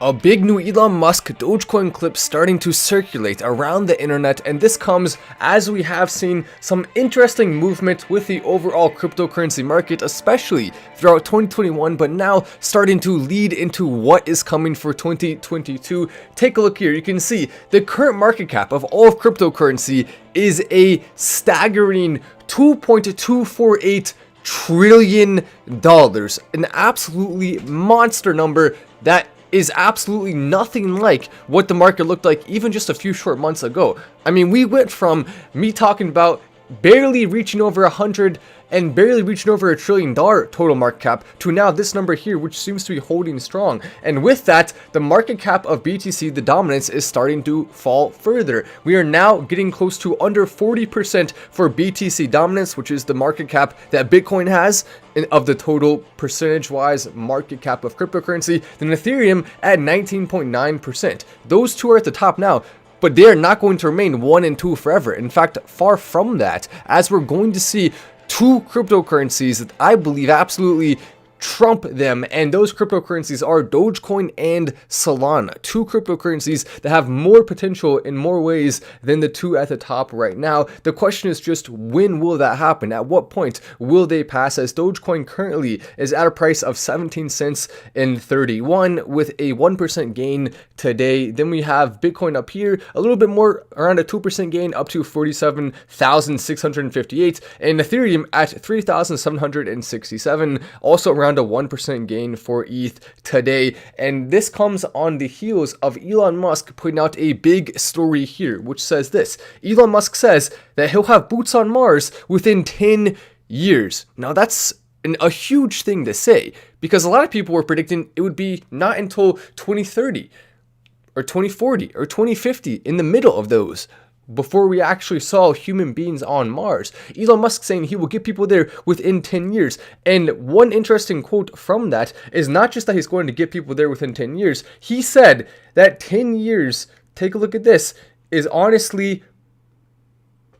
A big new Elon Musk Dogecoin clip starting to circulate around the internet, and this comes as we have seen some interesting movement with the overall cryptocurrency market, especially throughout 2021, but now starting to lead into what is coming for 2022. Take a look here. You can see the current market cap of all of cryptocurrency is a staggering $2.248 trillion, an absolutely monster number that is absolutely nothing like what the market looked like even just a few short months ago. I mean, we went from me talking about barely reaching over 100 and barely reaching over $1 trillion total market cap to now this number here, which seems to be holding strong. And with that, the market cap of BTC, the dominance, is starting to fall further. We are now getting close to under 40% for BTC dominance, which is the market cap that Bitcoin has of the total percentage-wise market cap of cryptocurrency. Then Ethereum at 19.9%. Those two are at the top now, but they are not going to remain 1 and 2 forever. In fact, far from that, as we're going to see two cryptocurrencies that I believe absolutely trump them, and those cryptocurrencies are Dogecoin and Solana, two cryptocurrencies that have more potential in more ways than the two at the top right now. The question is just, when will that happen? At what point will they pass, as Dogecoin currently is at a price of 17 cents and 31 with a 1% gain today. Then we have Bitcoin up here, a little bit more, around a 2% gain, up to 47,658, and Ethereum at 3,767, also around a 1% gain for ETH today. And this comes on the heels of Elon Musk putting out a big story here, which says this. Elon Musk says that he'll have boots on Mars within 10 years. Now that's a huge thing to say, because a lot of people were predicting it would be not until 2030 or 2040 or 2050, in the middle of those, before we actually saw human beings on Mars. Elon Musk saying he will get people there within 10 years. And one interesting quote from that is not just that he's going to get people there within 10 years. He said that 10 years, take a look at this, is honestly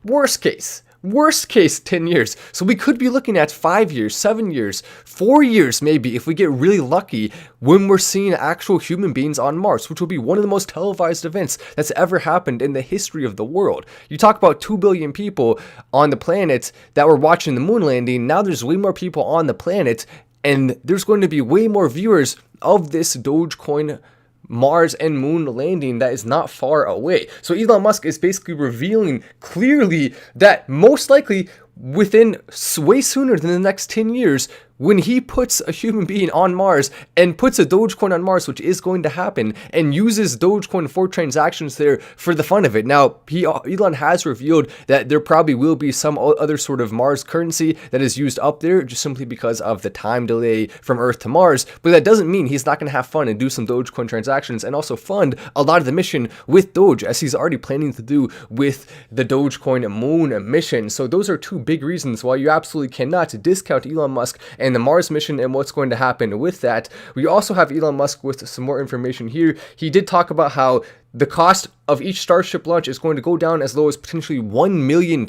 worst case. Worst case, 10 years. So we could be looking at 5 years, 7 years, 4 years maybe, if we get really lucky, when we're seeing actual human beings on Mars, which will be one of the most televised events that's ever happened in the history of the world. You talk about 2 billion people on the planet that were watching the moon landing. Now there's way more people on the planet, and there's going to be way more viewers of this Dogecoin Mars and moon landing that is not far away. So Elon Musk is basically revealing clearly that most likely within way sooner than the next 10 years, when he puts a human being on Mars and puts a Dogecoin on Mars, which is going to happen, and uses Dogecoin for transactions there for the fun of it. Now, Elon has revealed that there probably will be some other sort of Mars currency that is used up there, just simply because of the time delay from Earth to Mars. But that doesn't mean he's not going to have fun and do some Dogecoin transactions and also fund a lot of the mission with Doge, as he's already planning to do with the Dogecoin moon mission. So those are two big reasons why you absolutely cannot discount Elon Musk and the Mars mission and what's going to happen with that. We also have Elon Musk with some more information here. He did talk about how the cost of each Starship launch is going to go down as low as potentially $1 million,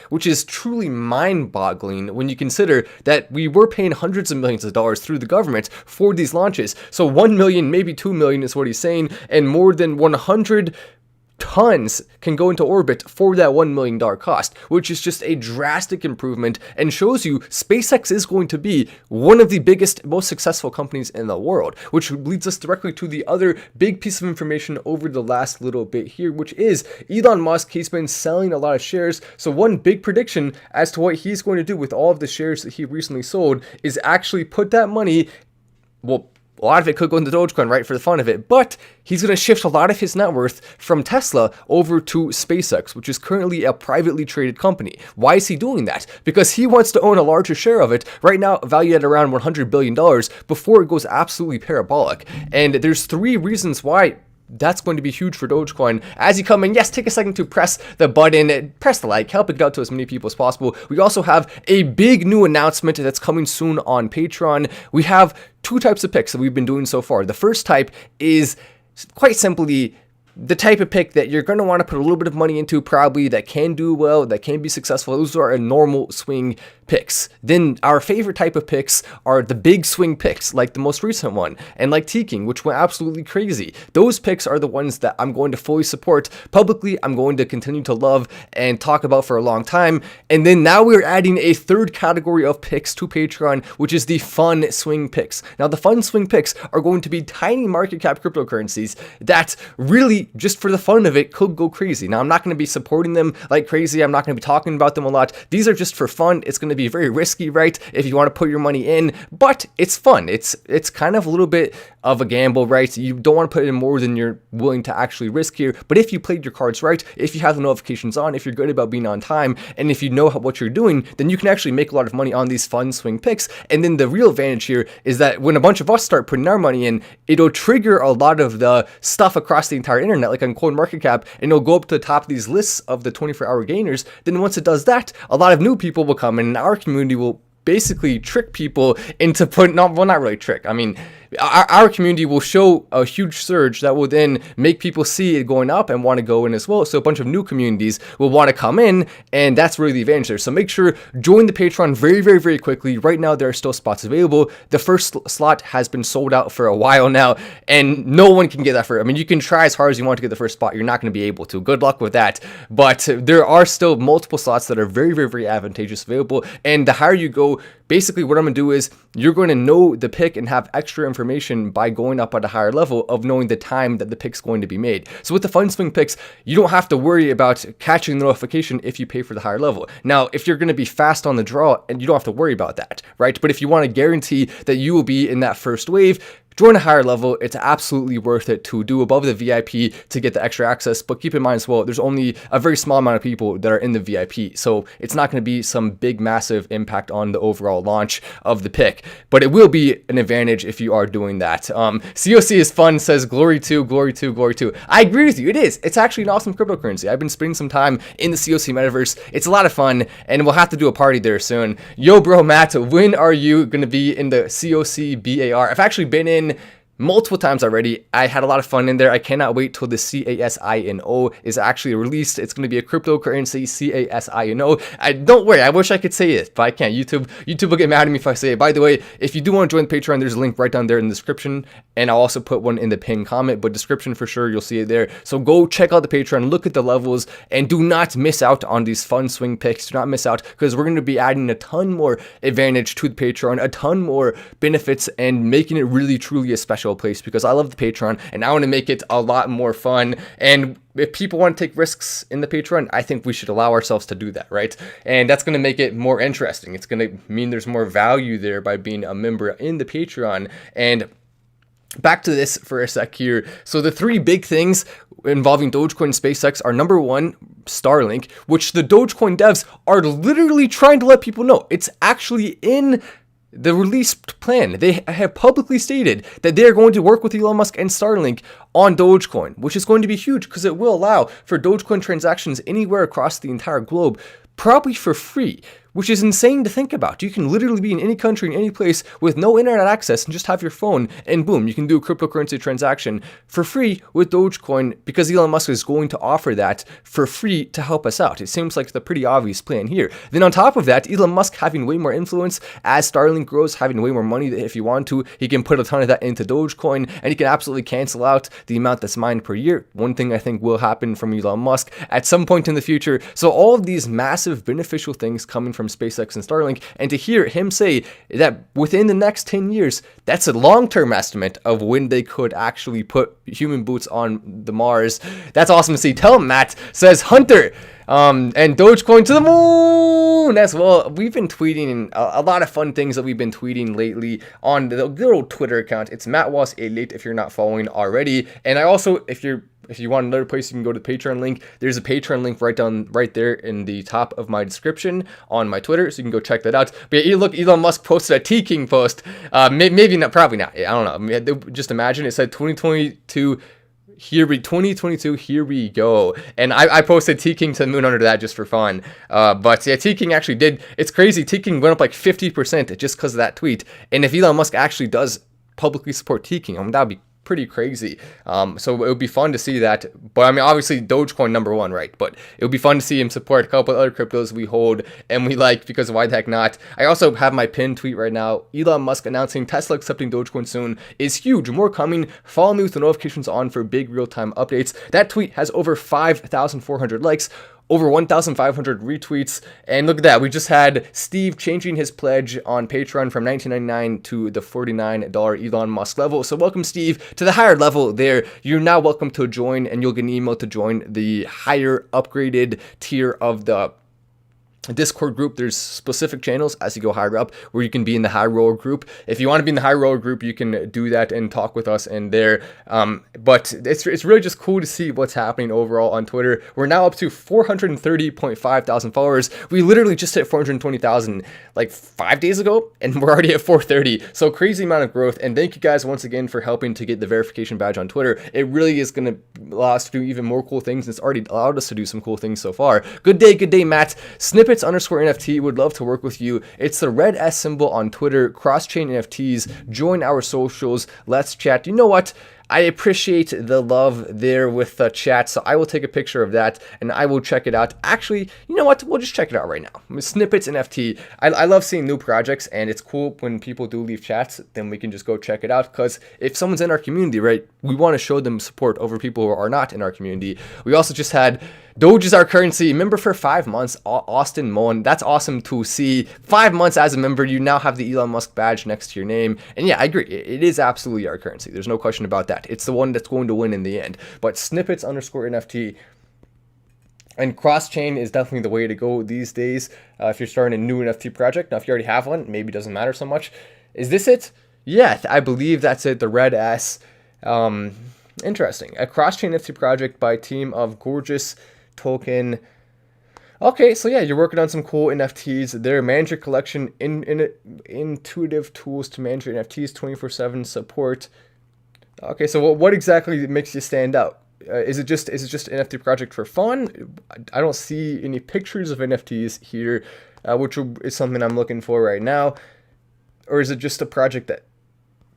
which is truly mind-boggling when you consider that we were paying hundreds of millions of dollars through the government for these launches. So 1 million, maybe 2 million is what he's saying, and more than 100 tons can go into orbit for that $1 million cost, which is just a drastic improvement and shows you SpaceX is going to be one of the biggest, most successful companies in the world, which leads us directly to the other big piece of information over the last little bit here, which is Elon Musk. He's been selling a lot of shares. So one big prediction as to what he's going to do with all of the shares that he recently sold is actually put that money, well, a lot of it could go into Dogecoin, right, for the fun of it, but he's going to shift a lot of his net worth from Tesla over to SpaceX, which is currently a privately traded company. Why is he doing that? Because he wants to own a larger share of it, right now valued at around $100 billion, before it goes absolutely parabolic. And there's 3 reasons why that's going to be huge for Dogecoin. As you come in, yes, take a second to press the button, press the like, help it get out to as many people as possible. We also have a big new announcement that's coming soon on Patreon. We have 2 types of picks that we've been doing so far. The first type is quite simply the type of pick that you're going to want to put a little bit of money into, probably, that can do well, that can be successful. Those are a normal swing picks. Then our favorite type of picks are the big swing picks, like the most recent one, and like Tking, which went absolutely crazy. Those picks are the ones that I'm going to fully support publicly. I'm going to continue to love and talk about for a long time. And then now we're adding a third category of picks to Patreon, which is the fun swing picks. Now the fun swing picks are going to be tiny market cap cryptocurrencies that really, just for the fun of it, could go crazy. Now I'm not going to be supporting them like crazy. I'm not going to be talking about them a lot. These are just for fun. It's going to be very risky, right, if you want to put your money in, but it's fun. It's kind of a little bit of a gamble, right? You don't want to put in more than you're willing to actually risk here, but if you played your cards right, if you have the notifications on, if you're good about being on time, and if you know what you're doing, then you can actually make a lot of money on these fun swing picks. And then the real advantage here is that when a bunch of us start putting our money in, it'll trigger a lot of the stuff across the entire internet, like on CoinMarketCap, and it'll go up to the top of these lists of the 24-hour gainers. Then once it does that, a lot of new people will come in, and our community will basically trick people into not really trick. I mean, our community will show a huge surge that will then make people see it going up and want to go in as well. So a bunch of new communities will want to come in, and that's really the advantage there. So make sure, join the Patreon very, very, very quickly. Right now, there are still spots available. The first slot has been sold out for a while now, and no one can get that for, I mean, you can try as hard as you want to get the first spot. You're not going to be able to. Good luck with that. But there are still multiple slots that are very, very, very advantageous available. And the higher you go, basically what I'm going to do is you're going to know the pick and have extra information by going up at a higher level of knowing the time that the pick's going to be made. So with the fun swing picks, you don't have to worry about catching the notification if you pay for the higher level. Now, if you're going to be fast on the draw, and you don't have to worry about that, right? But if you want to guarantee that you will be in that first wave, join a higher level. It's absolutely worth it to do above the VIP to get the extra access. But keep in mind as well, there's only a very small amount of people that are in the VIP. So it's not going to be some big, massive impact on the overall launch of the pick. But it will be an advantage if you are doing that. COC is fun, says glory to, glory to, glory to. I agree with you. It is. It's actually an awesome cryptocurrency. I've been spending some time in the COC Metaverse. It's a lot of fun, and we'll have to do a party there soon. Yo, bro, Matt, when are you going to be in the COC BAR? I've actually been in multiple times already. I had a lot of fun in there. I cannot wait till the CASINO is actually released. It's going to be a cryptocurrency, CASINO. Don't worry, I wish I could say it, but I can't. YouTube will get mad at me if I say it. By the way, if you do want to join the Patreon, there's a link right down there in the description, and I'll also put one in the pinned comment, but description for sure, you'll see it there. So go check out the Patreon, look at the levels, and do not miss out on these fun swing picks. Do not miss out, because we're going to be adding a ton more advantage to the Patreon, a ton more benefits, and making it really, truly a special place, because I love the Patreon and I want to make it a lot more fun. And if people want to take risks in the Patreon, I think we should allow ourselves to do that, right? And that's going to make it more interesting. It's going to mean there's more value there by being a member in the Patreon. And back to this for a sec here. So the three big things involving Dogecoin and SpaceX are, number one, Starlink, which the Dogecoin devs are literally trying to let people know it's actually in the released plan. They have publicly stated that they are going to work with Elon Musk and Starlink on Dogecoin, which is going to be huge because it will allow for Dogecoin transactions anywhere across the entire globe, probably for free, which is insane to think about. You can literally be in any country, in any place with no internet access and just have your phone, and boom, you can do a cryptocurrency transaction for free with Dogecoin, because Elon Musk is going to offer that for free to help us out. It seems like the pretty obvious plan here. Then on top of that, Elon Musk having way more influence as Starlink grows, having way more money that if he want to, he can put a ton of that into Dogecoin, and he can absolutely cancel out the amount that's mined per year. One thing I think will happen from Elon Musk at some point in the future. So all of these massive beneficial things coming from SpaceX and Starlink, and to hear him say that within the next 10 years, that's a long-term estimate of when they could actually put human boots on the Mars. That's awesome to see. Tell him, Matt, says Hunter. And Dogecoin to the moon as well. We've been tweeting a lot of fun things that we've been tweeting lately on the good old Twitter account. It's MattWallace88 if you're not following already. And I also, if you want another place, you can go to the Patreon link. There's a Patreon link right there in the top of my description on my Twitter, so you can go check that out. But yeah, look, Elon Musk posted a Tking post. Maybe not, probably not. I don't know. Just imagine it said 2022. 2022, here we go. And I posted Tking to the moon under that just for fun. But yeah, Tking actually did. It's crazy. Tking went up like 50% just because of that tweet. And if Elon Musk actually does publicly support Tking, I mean, that would be pretty crazy. So it would be fun to see that. But I mean, obviously Dogecoin #1, right? But it would be fun to see him support a couple of other cryptos we hold and we like, because why the heck not? I also have my pinned tweet right now. Elon Musk announcing Tesla accepting Dogecoin soon is huge. More coming. Follow me with the notifications on for big real-time updates. That tweet has over 5,400 likes, over 1,500 retweets, and look at that. We just had Steve changing his pledge on Patreon from $19.99 to the $49 Elon Musk level. So welcome, Steve, to the higher level there. You're now welcome to join, and you'll get an email to join the higher upgraded tier of the Discord group. There's specific channels as you go higher up where you can be in the high roller group. If you want to be in the high roller group, you can do that and talk with us in there. But it's really just cool to see what's happening overall on Twitter. We're now up to 430.5 thousand followers. We literally just hit 420,000 like 5 days ago, and we're already at 430. So crazy amount of growth. And thank you guys once again for helping to get the verification badge on Twitter. It really is going to allow us to do even more cool things. It's already allowed us to do some cool things so far. Good day, Matt. Snippets_NFT would love to work with you. It's the red S symbol on Twitter. Cross-chain NFTs. Join our socials. Let's chat. You know what? I appreciate the love there with the chat, so I will take a picture of that and I will check it out. Actually, you know what? We'll just check it out right now. Snippets NFT. I love seeing new projects, and it's cool when people do leave chats, then we can just go check it out, because if someone's in our community, right, we want to show them support over people who are not in our community. We also just had Doge is our currency member for 5 months, Austin Moen. That's awesome to see. 5 months as a member, you now have the Elon Musk badge next to your name. And yeah, I agree. It is absolutely our currency. There's no question about that. It's the one that's going to win in the end. But Snippets_NFT and cross-chain is definitely the way to go these days if you're starting a new NFT project. Now, if you already have one, maybe it doesn't matter so much. Is this it? Yeah, I believe that's it. The red S. Interesting. A cross-chain NFT project by a team of gorgeous Tking. Okay, so yeah, you're working on some cool NFTs. Their manager collection, intuitive tools to manage your NFTs, 24/7 support. Okay, so what exactly makes you stand out? Is it just an NFT project for fun? I don't see any pictures of NFTs here, which is something I'm looking for right now. Or is it just a project that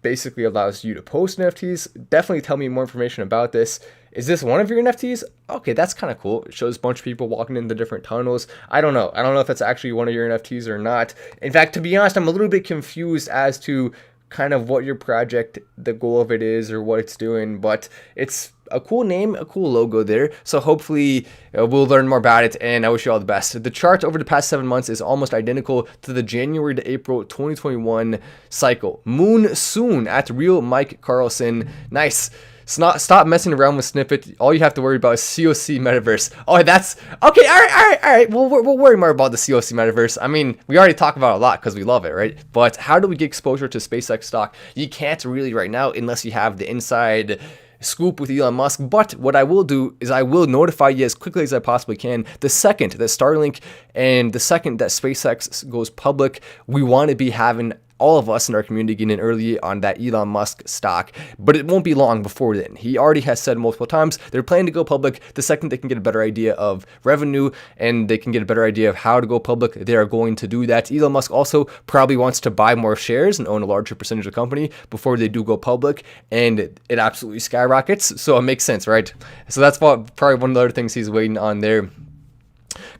basically allows you to post NFTs? Definitely tell me more information about this. Is this one of your NFTs? Okay, that's kind of cool. It shows a bunch of people walking into different tunnels. I don't know if that's actually one of your NFTs or not. In fact, to be honest, I'm a little bit confused as to kind of what your project, the goal of it is, or what it's doing, but it's a cool name, a cool logo there. So hopefully we'll learn more about it, and I wish you all the best. The chart over the past 7 months is almost identical to the January to April 2021 cycle. Moon soon at Real Mike Carlson. Nice. Stop messing around with Snippet. All you have to worry about is COC Metaverse. Oh, that's okay. All right. We'll worry more about the COC Metaverse. I mean, we already talk about it a lot because we love it, right? But how do we get exposure to SpaceX stock? You can't really right now unless you have the inside scoop with Elon Musk. But what I will do is I will notify you as quickly as I possibly can the second that Starlink and the second that SpaceX goes public. We want to be having all of us in our community getting in early on that Elon Musk stock, but it won't be long before then. He already has said multiple times they're planning to go public the second they can get a better idea of revenue and they can get a better idea of how to go public. They are going to do that. Elon Musk also probably wants to buy more shares and own a larger percentage of the company before they do go public, and it absolutely skyrockets. So it makes sense, right? So that's probably one of the other things he's waiting on there.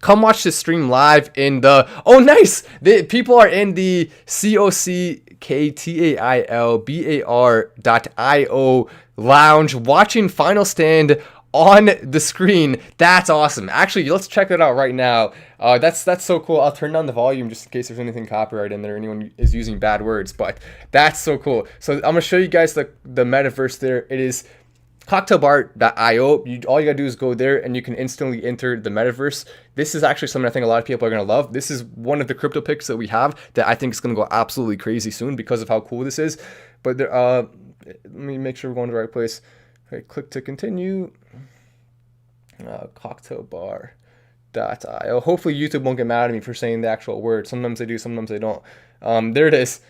Come watch this stream live in the, oh nice, the people are in the COCKTAILBAR.io lounge watching Final Stand on the screen. That's awesome. Actually, let's check that out right now. That's so cool. I'll turn down the volume just in case there's anything copyright in there, anyone is using bad words, but that's so cool. So I'm gonna show you guys the metaverse there. It is cocktailbar.io. All you gotta do is go there and you can instantly enter the metaverse. This is actually something I think a lot of people are gonna love. This is one of the crypto picks that we have that I think is gonna go absolutely crazy soon because of how cool this is. But there, let me make sure we're going to the right place. Okay, click to continue. Cocktailbar.io. Hopefully YouTube won't get mad at me for saying the actual word. Sometimes they do, sometimes they don't. There it is.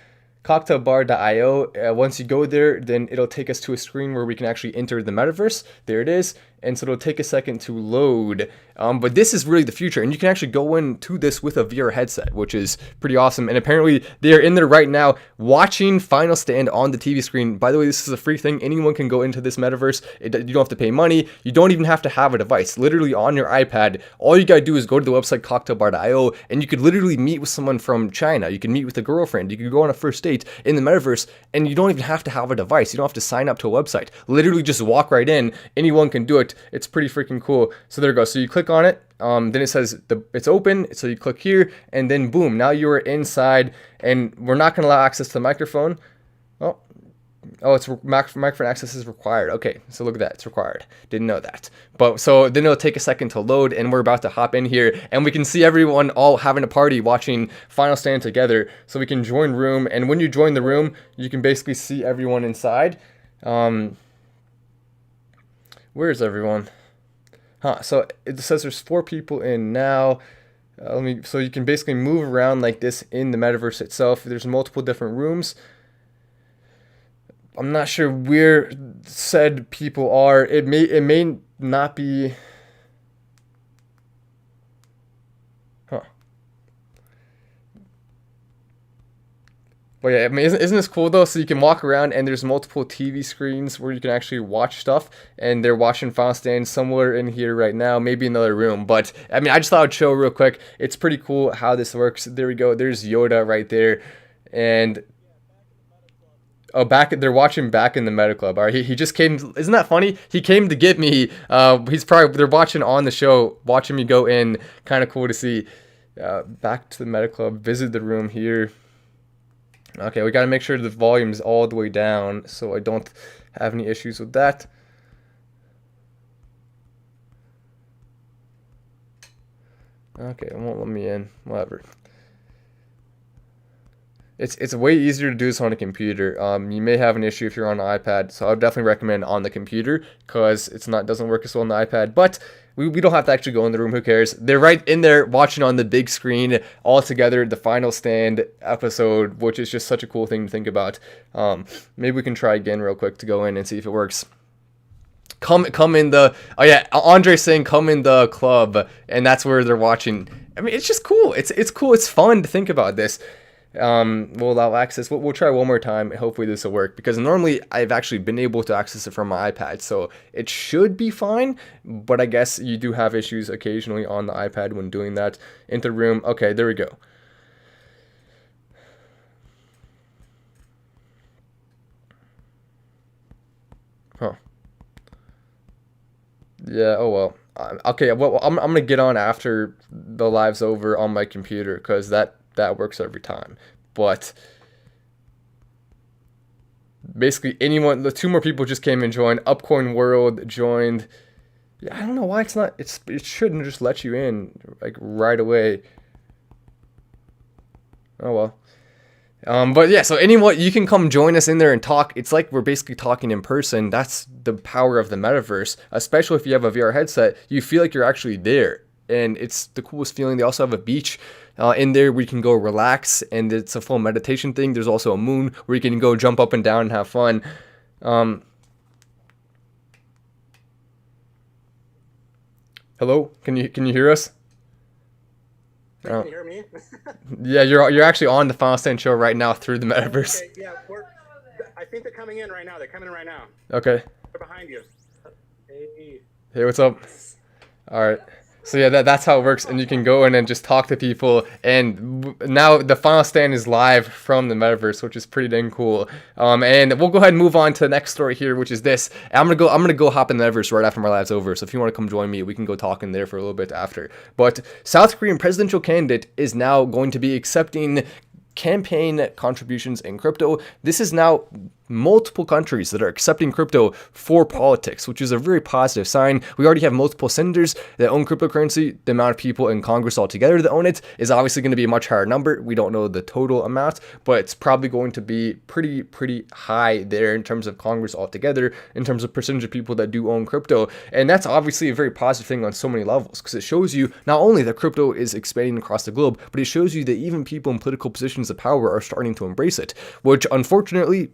Cocktailbar.io. Once you go there, then it'll take us to a screen where we can actually enter the metaverse. There it is. and so it'll take a second to load. But this is really the future, and you can actually go into this with a VR headset, which is pretty awesome. And apparently they are in there right now watching Final Stand on the TV screen. By the way, this is a free thing. Anyone can go into this metaverse. You don't have to pay money. You don't even have to have a device. Literally on your iPad, all you gotta do is go to the website cocktailbar.io, and you could literally meet with someone from China. You can meet with a girlfriend. You can go on a first date in the metaverse, and you don't even have to have a device. You don't have to sign up to a website. Literally just walk right in. Anyone can do it. It's pretty freaking cool. So there you go. So you click on it. Then it says it's open. So you click here, and then boom, now you are inside, and we're not going to allow access to the microphone. Oh, it's microphone access is required. Okay, so look at that. It's required. Didn't know that. But so then it'll take a second to load, and we're about to hop in here, and we can see everyone all having a party watching Final Stand together. So we can join room, and when you join the room, you can basically see everyone inside. Where is everyone? So it says there's 4 people in now. So you can basically move around like this in the metaverse itself. There's multiple different rooms. I'm not sure where said people are. It may not be. But yeah, I mean, isn't this cool though? So you can walk around, and there's multiple TV screens where you can actually watch stuff, and they're watching Final Stand somewhere in here right now, maybe another room. But I mean, I just thought I'd show real quick. It's pretty cool how this works. There we go. There's Yoda right there, and they're watching back in the Meta Club. All right, he just came. Isn't that funny? He came to get me. They're watching on the show, watching me go in. Kind of cool to see. Back to the Meta Club. Visit the room here. Okay, we got to make sure the volume is all the way down so I don't have any issues with that. Okay, it won't let me in. Whatever. It's way easier to do this on a computer. You may have an issue if you're on an iPad, so I would definitely recommend on the computer because doesn't work as well on the iPad. But we don't have to actually go in the room. Who cares? They're right in there watching on the big screen all together the Final Stand episode, which is just such a cool thing to think about. Maybe we can try again real quick to go in and see if it works. Come in the Andre's saying come in the club, and that's where they're watching. I mean, it's just cool. It's cool. It's fun to think about this. We'll allow access. We'll try one more time. Hopefully this will work, because normally I've actually been able to access it from my iPad, so it should be fine. But I guess you do have issues occasionally on the iPad when doing that. Enter room. Okay, there we go. Yeah. Oh well. Okay. Well, I'm gonna get on after the live's over on my computer, because that works every time. But basically anyone, the 2 more people just came and joined. Upcoin World joined. Yeah, I don't know why it's not. It shouldn't just let you in like right away. Oh well. But yeah, so anyone, you can come join us in there and talk. It's like we're basically talking in person. That's the power of the metaverse, especially if you have a VR headset. You feel like you're actually there, and it's the coolest feeling. They also have a beach in there where you can go relax, and it's a full meditation thing. There's also a moon where you can go jump up and down and have fun. Hello, can you hear us? Can you hear me? Yeah, you're actually on the Final Stand show right now through the metaverse. Okay, yeah, I think they're coming in right now. They're coming in right now. Okay. They're behind you. Hey, what's up? All right. So yeah, that's how it works, and you can go in and just talk to people. And now the Final Stand is live from the metaverse, which is pretty dang cool. And we'll go ahead and move on to the next story here, which is this. I'm gonna go hop in the metaverse right after my live's over. So if you want to come join me, we can go talk in there for a little bit after. But South Korean presidential candidate is now going to be accepting campaign contributions in crypto. This is now multiple countries that are accepting crypto for politics, which is a very positive sign. We already have multiple senators that own cryptocurrency. The amount of people in Congress altogether that own it is obviously going to be a much higher number. We don't know the total amount, but it's probably going to be pretty high there in terms of Congress altogether, in terms of percentage of people that do own crypto. And that's obviously a very positive thing on so many levels, because it shows you not only that crypto is expanding across the globe, but it shows you that even people in political positions of power are starting to embrace it, which unfortunately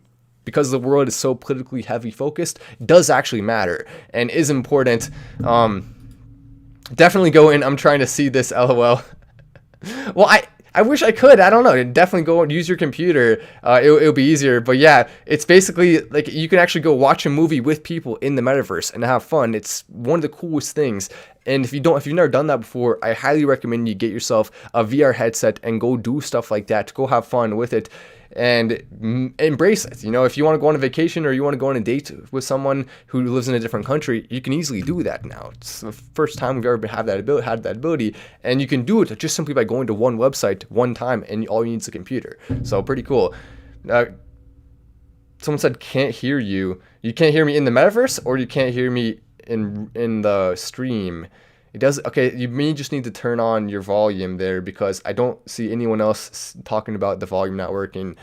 because the world is so politically heavy focused, does actually matter and is important. Definitely go in. I'm trying to see this, LOL. Well, I wish I could. I don't know. Definitely go and use your computer. It'll be easier. But yeah, it's basically like you can actually go watch a movie with people in the metaverse and have fun. It's one of the coolest things. And if you've never done that before, I highly recommend you get yourself a VR headset and go do stuff like that. Go have fun with it and embrace it. You know, if you want to go on a vacation or you want to go on a date with someone who lives in a different country, you can easily do that now. It's the first time we've ever had that ability, and you can do it just simply by going to one website one time, and all you need is a computer. So pretty cool. Someone said can't hear you. You can't hear me in the metaverse, or you can't hear me in the stream. It does. Okay, you may just need to turn on your volume there, because I don't see anyone else talking about the volume not working.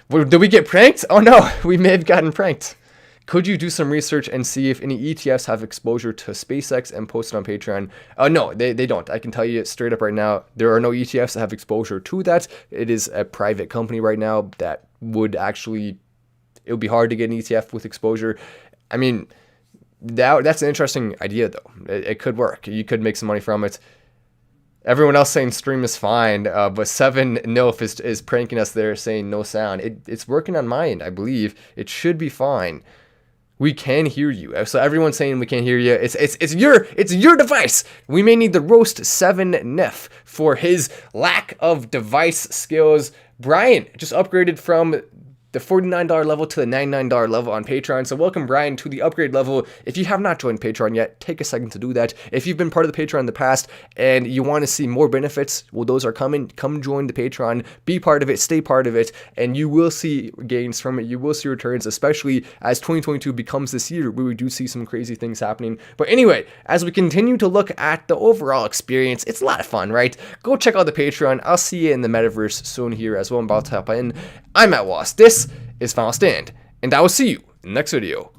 Did we get pranked? Oh no, we may have gotten pranked. Could you do some research and see if any ETFs have exposure to SpaceX and post it on Patreon? No, they don't. I can tell you straight up right now, there are no ETFs that have exposure to that. It is a private company right now that would actually, it would be hard to get an ETF with exposure. I mean, that's an interesting idea, though. It could work. You could make some money from it. Everyone else saying stream is fine, but 7 Nilf is pranking us there, saying no sound. It's working on my end, I believe. It should be fine. We can hear you. So everyone's saying we can't hear you. It's your device. We may need to roast 7 Nif for his lack of device skills. Brian just upgraded from the $49 level to the $99 level on Patreon. So welcome, Brian, to the upgrade level. If you have not joined Patreon yet, take a second to do that. If you've been part of the Patreon in the past and you want to see more benefits, well, those are coming. Come join the Patreon, be part of it, stay part of it, and you will see gains from it. You will see returns, especially as 2022 becomes this year where we do see some crazy things happening. But anyway, as we continue to look at the overall experience, it's a lot of fun, right? Go check out the Patreon. I'll see you in the metaverse soon here as well. I'm about to hop in. I'm at Wallace. This is Final Stand, and I will see you in the next video.